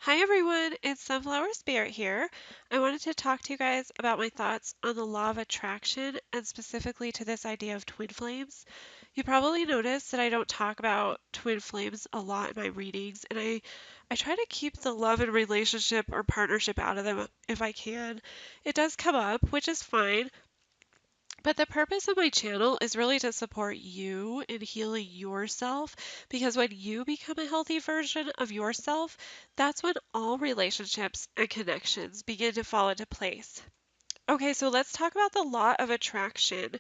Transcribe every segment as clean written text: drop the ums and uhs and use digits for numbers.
Hi everyone, it's Sunflower Spirit here. I wanted to talk to you guys about my thoughts on the law of attraction and specifically to this idea of twin flames. You probably noticed that I don't talk about twin flames a lot in my readings, and I try to keep the love and relationship or partnership out of them if I can. It does come up, which is fine, but the purpose of my channel is really to support you in healing yourself because when you become a healthy version of yourself, that's when all relationships and connections begin to fall into place. Okay, so let's talk about the law of attraction.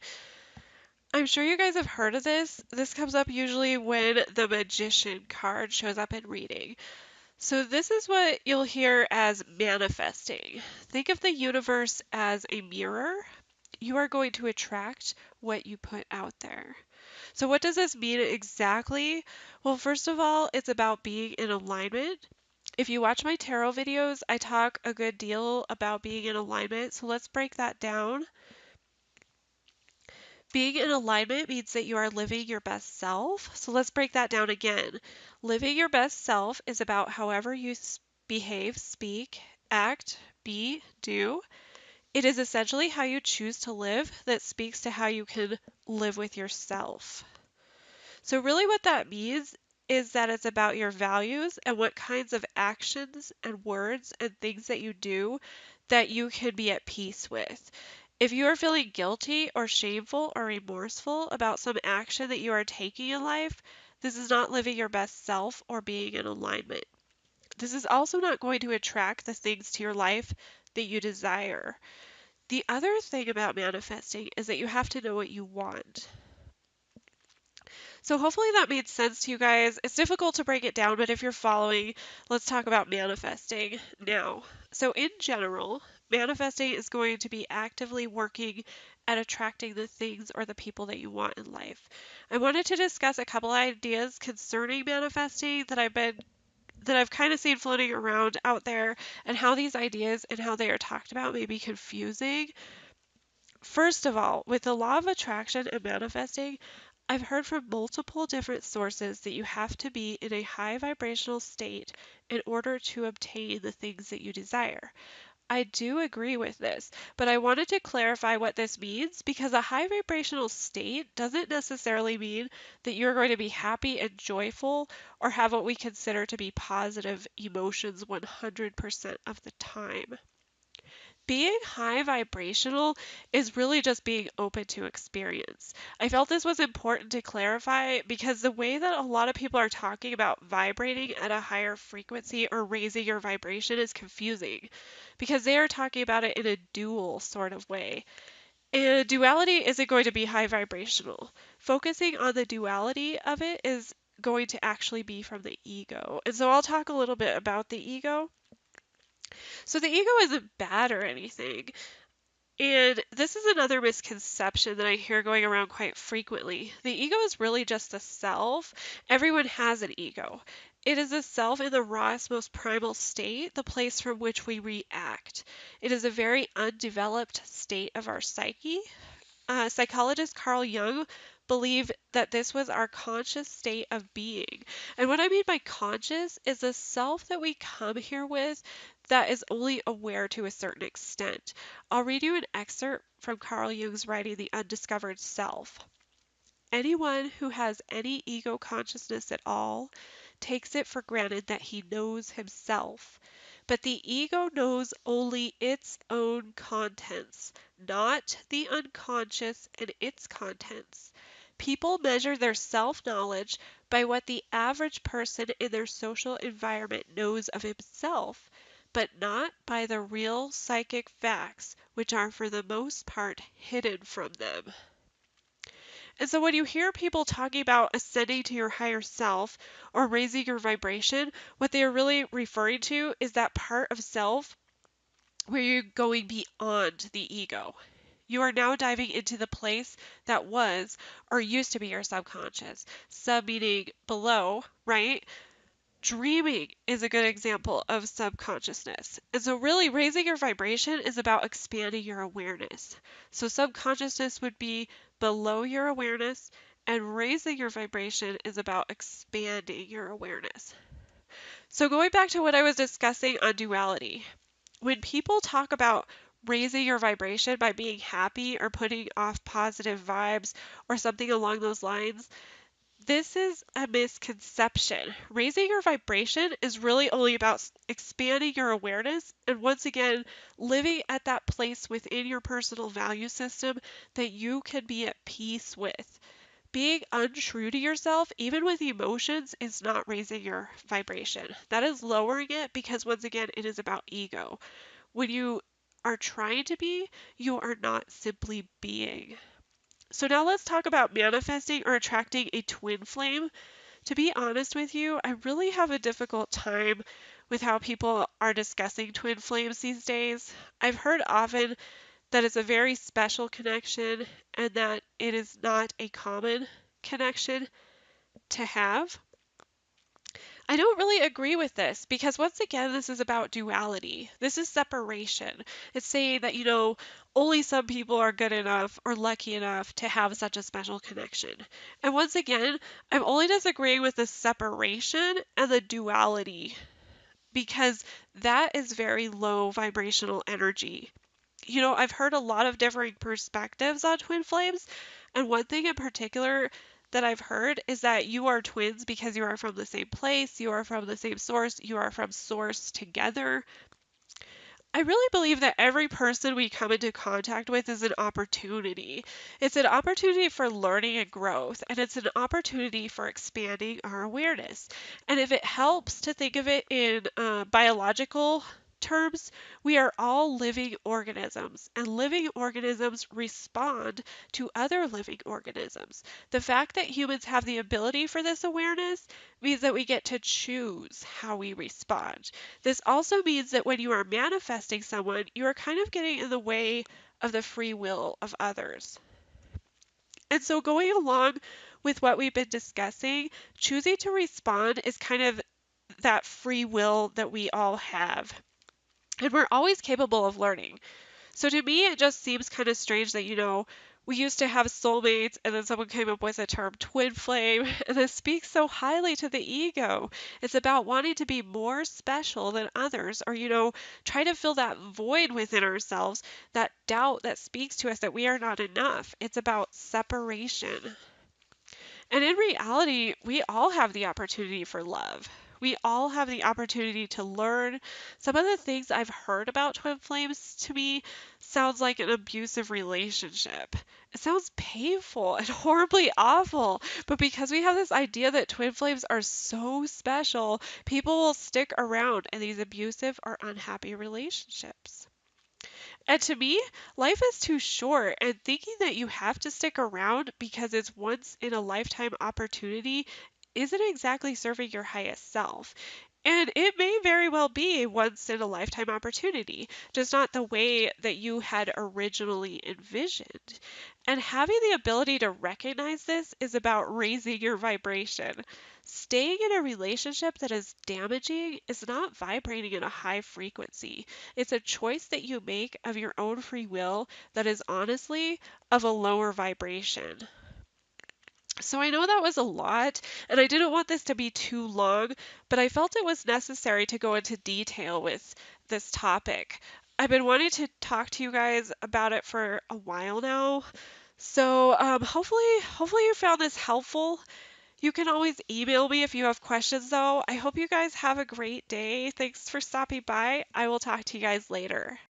I'm sure you guys have heard of this. This comes up usually when the magician card shows up in reading. So, this is what you'll hear as manifesting. Think of the universe as a mirror. You are going to attract what you put out there. So, what does this mean exactly? Well, first of all, it's about being in alignment. If you watch my tarot videos, I talk a good deal about being in alignment. So, let's break that down. Being in alignment means that you are living your best self. So, let's break that down again. Living your best self is about however you behave, speak, act, be, do. It is essentially how you choose to live that speaks to how you can live with yourself. So, really, what that means is that it's about your values and what kinds of actions and words and things that you do that you can be at peace with. If you are feeling guilty or shameful or remorseful about some action that you are taking in life, this is not living your best self or being in alignment. This is also not going to attract the things to your life that you desire. The other thing about manifesting is that you have to know what you want. So hopefully that made sense to you guys. It's difficult to break it down, but if you're following, let's talk about manifesting now. So in general, manifesting is going to be actively working at attracting the things or the people that you want in life. I wanted to discuss a couple ideas concerning manifesting that I've kind of seen floating around out there and how these ideas and how they are talked about may be confusing. First of all, with the law of attraction and manifesting, I've heard from multiple different sources that you have to be in a high vibrational state in order to obtain the things that you desire. I do agree with this, but I wanted to clarify what this means because a high vibrational state doesn't necessarily mean that you're going to be happy and joyful or have what we consider to be positive emotions 100% of the time. Being high vibrational is really just being open to experience. I felt this was important to clarify because the way that a lot of people are talking about vibrating at a higher frequency or raising your vibration is confusing because they are talking about it in a dual sort of way. And duality isn't going to be high vibrational. Focusing on the duality of it is going to actually be from the ego. And so I'll talk a little bit about the ego. So the ego isn't bad or anything. And this is another misconception that I hear going around quite frequently. The ego is really just a self. Everyone has an ego. It is a self in the rawest, most primal state, the place from which we react. It is a very undeveloped state of our psyche. Psychologist Carl Jung believed that this was our conscious state of being. And what I mean by conscious is a self that we come here with that is only aware to a certain extent. I'll read you an excerpt from Carl Jung's writing, The Undiscovered Self. Anyone who has any ego consciousness at all takes it for granted that he knows himself. But the ego knows only its own contents, not the unconscious and its contents. People measure their self-knowledge by what the average person in their social environment knows of himself, but not by the real psychic facts, which are for the most part hidden from them. And so when you hear people talking about ascending to your higher self or raising your vibration, what they are really referring to is that part of self where you're going beyond the ego. You are now diving into the place that was or used to be your subconscious. Sub meaning below, right? Dreaming is a good example of subconsciousness. And so, really, raising your vibration is about expanding your awareness. So, subconsciousness would be below your awareness, and raising your vibration is about expanding your awareness. So going back to what I was discussing on duality, when people talk about raising your vibration by being happy or putting off positive vibes or something along those lines, this is a misconception. Raising your vibration is really only about expanding your awareness and once again living at that place within your personal value system that you can be at peace with. Being untrue to yourself, even with emotions, is not raising your vibration. That is lowering it because, once again, it is about ego. When you are trying to be, you are not simply being. So now let's talk about manifesting or attracting a twin flame. To be honest with you, I really have a difficult time with how people are discussing twin flames these days. I've heard often that it's a very special connection and that it is not a common connection to have. I don't really agree with this because, once again, this is about duality. This is separation. It's saying that, only some people are good enough or lucky enough to have such a special connection. And once again, I'm only disagreeing with the separation and the duality because that is very low vibrational energy. I've heard a lot of differing perspectives on twin flames, and one thing in particular that I've heard is that you are twins because you are from the same place, you are from the same source, you are from source together. I really believe that every person we come into contact with is an opportunity. It's an opportunity for learning and growth, and it's an opportunity for expanding our awareness. And if it helps to think of it in biological terms, we are all living organisms, and living organisms respond to other living organisms. The fact that humans have the ability for this awareness means that we get to choose how we respond. This also means that when you are manifesting someone, you are kind of getting in the way of the free will of others. And so, going along with what we've been discussing, choosing to respond is kind of that free will that we all have. And we're always capable of learning. So to me, it just seems kind of strange that, we used to have soulmates and then someone came up with the term twin flame, and this speaks so highly to the ego. It's about wanting to be more special than others, or, try to fill that void within ourselves, that doubt that speaks to us that we are not enough. It's about separation. And in reality, we all have the opportunity for love. We all have the opportunity to learn. Some of the things I've heard about twin flames to me sounds like an abusive relationship. It sounds painful and horribly awful, but because we have this idea that twin flames are so special, people will stick around in these abusive or unhappy relationships. And to me, life is too short, and thinking that you have to stick around because it's once in a lifetime opportunity isn't exactly serving your highest self. And it may very well be a once in a lifetime opportunity, just not the way that you had originally envisioned. And having the ability to recognize this is about raising your vibration. Staying in a relationship that is damaging is not vibrating at a high frequency. It's a choice that you make of your own free will that is honestly of a lower vibration. So I know that was a lot, and I didn't want this to be too long, but I felt it was necessary to go into detail with this topic. I've been wanting to talk to you guys about it for a while now. So hopefully you found this helpful. You can always email me if you have questions though. I hope you guys have a great day. Thanks for stopping by. I will talk to you guys later.